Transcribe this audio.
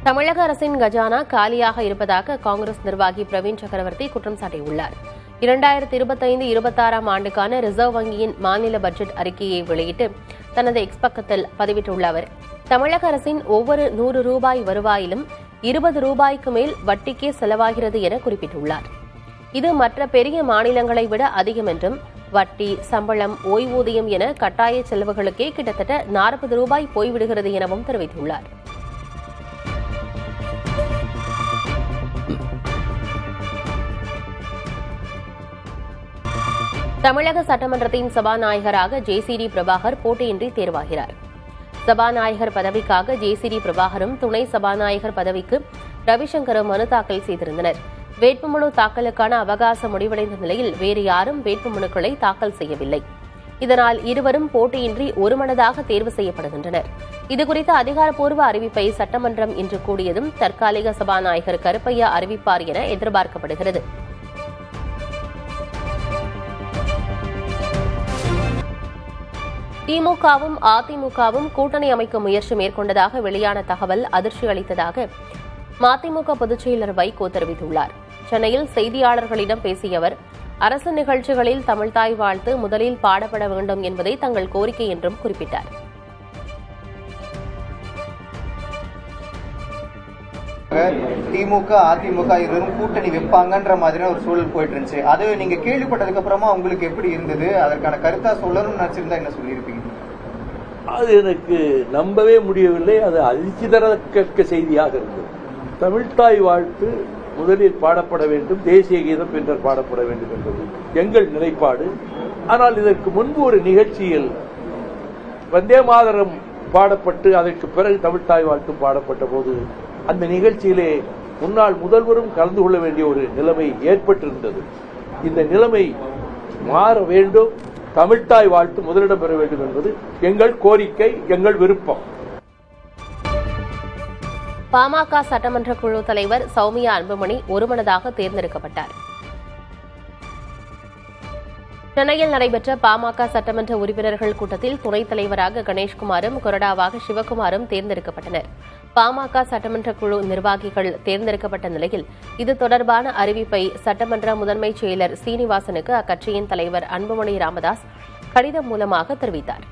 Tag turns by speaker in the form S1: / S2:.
S1: தமிழக அரசின் கஜானா காலியாக இருப்பதாக காங்கிரஸ் நிர்வாகி பிரவீன் சக்கரவர்த்தி குற்றம் சாட்டியுள்ளார். 2025-26 ஆண்டுக்கான ரிசர்வ் வங்கியின் மாநில பட்ஜெட் அறிக்கையை வெளியிட்டு தனது எக்ஸ் பக்கத்தில் பதிவிட்டுள்ள அவர், தமிழக அரசின் ஒவ்வொரு 100 ரூபாய் வருவாயிலும் 20 ரூபாய்க்கு மேல் வட்டிக்கே செலவாகிறது என குறிப்பிட்டுள்ளார். இது மற்ற பெரிய மாநிலங்களை விட அதிகம் என்றும், வட்டி, சம்பளம், ஓய்வூதியம் என கட்டாய செலவுகளுக்கே கிட்டத்தட்ட 40 ரூபாய் போய்விடுகிறது எனவும் தெரிவித்துள்ளார். தமிழக சட்டமன்றத்தின் சபாநாயகராக ஜேசிடி பிரபாகர் போட்டியின்றி தேர்வாகிறார். சபாநாயகர் பதவிக்காக ஜேசிடி பிரபாகரும், துணை சபாநாயகர் பதவிக்கு ரவிசங்கரும் மனு தாக்கல் செய்திருந்தனர். வேட்புமனு தாக்கலுக்கான அவகாசம் முடிவடைந்த நிலையில் வேறு யாரும் வேட்புமனுக்களை தாக்கல் செய்யவில்லை. இதனால் இருவரும் போட்டியின்றி ஒருமனதாக தேர்வு செய்யப்படுகின்றனர். இதுகுறித்த அதிகாரப்பூர்வ அறிவிப்பை சட்டமன்றம் இன்று கூடியதும் தற்காலிக சபாநாயகர் கருப்பையா அறிவிப்பார் என எதிர்பார்க்கப்படுகிறது. திமுகவும் அதிமுகவும் கூட்டணி அமைக்க முயற்சி மேற்கொண்டதாக வெளியான தகவல் அதிர்ச்சி அளித்ததாக மதிமுக பொதுச் செயலர் வைகோ தெரிவித்துள்ளார். சென்னையில் செய்தியாளர்களிடம் பேசிய அவர், அரசு நிகழ்ச்சிகளில் தமிழ்தாய் வாழ்த்து முதலில் பாடப்பட வேண்டும் என்பதை தங்கள் கோரிக்கை என்றும் குறிப்பிட்டார்.
S2: திமுக அதிமுக இருவரும் கூட்டணி வைப்பாங்கன்ற மாதிரியான ஒரு சூழல் போயிட்டு இருந்துச்சு. அது நீங்க கேள்விப்பட்டதுக்கு அப்புறமா உங்களுக்கு எப்படி இருந்தது? அதற்கான கருத்தா சொல்லணும்னு நினைச்சிருந்தா என்ன சொல்லியிருப்பீங்க?
S3: அது எனக்கு நம்பவே முடியவில்லை. அது அதிர்ச்சி தரக்க செய்தியாக இருந்தது. தமிழ்தாய் வாழ்த்து முதலில் பாடப்பட வேண்டும், தேசிய கீதம் பின்னர் பாடப்பட வேண்டும் என்பது எங்கள் நிலைப்பாடு. ஆனால் இதற்கு முன்பு ஒரு நிகழ்ச்சியில் வந்தே மாதரம் பாடப்பட்டு அதற்கு பிறகு தமிழ்தாய் வாழ்த்து பாடப்பட்ட போது அந்த நிகழ்ச்சியிலே முன்னாள் முதல்வரும் கலந்து கொள்ள வேண்டிய ஒரு நிலைமை ஏற்பட்டிருந்தது. இந்த நிலைமை மாற வேண்டும், தமிழ்தாய் வாழ்த்து முதலிடம் பெற வேண்டும் என்பது எங்கள் கோரிக்கை, எங்கள் விருப்பம்.
S1: பாமக சட்டமன்ற குழு தலைவர் சௌமியா அன்புமணி ஒருமனதாக தேர்ந்தெடுக்கப்பட்டார். சென்னையில் நடைபெற்ற பாமக சட்டமன்ற உறுப்பினர்கள் கூட்டத்தில் துணைத் தலைவராக கணேஷ்குமாரும், கொறடாவாக சிவக்குமாரும் தேர்ந்தெடுக்கப்பட்டனர். பாமக சட்டமன்ற குழு நிர்வாகிகள் தேர்ந்தெடுக்கப்பட்ட நிலையில் இது தொடர்பான அறிவிப்பை சட்டமன்ற முதன்மைச் செயலர் சீனிவாசனுக்கு அக்கட்சியின் தலைவர் அன்புமணி ராமதாஸ் கடிதம் மூலமாக தெரிவித்தார்.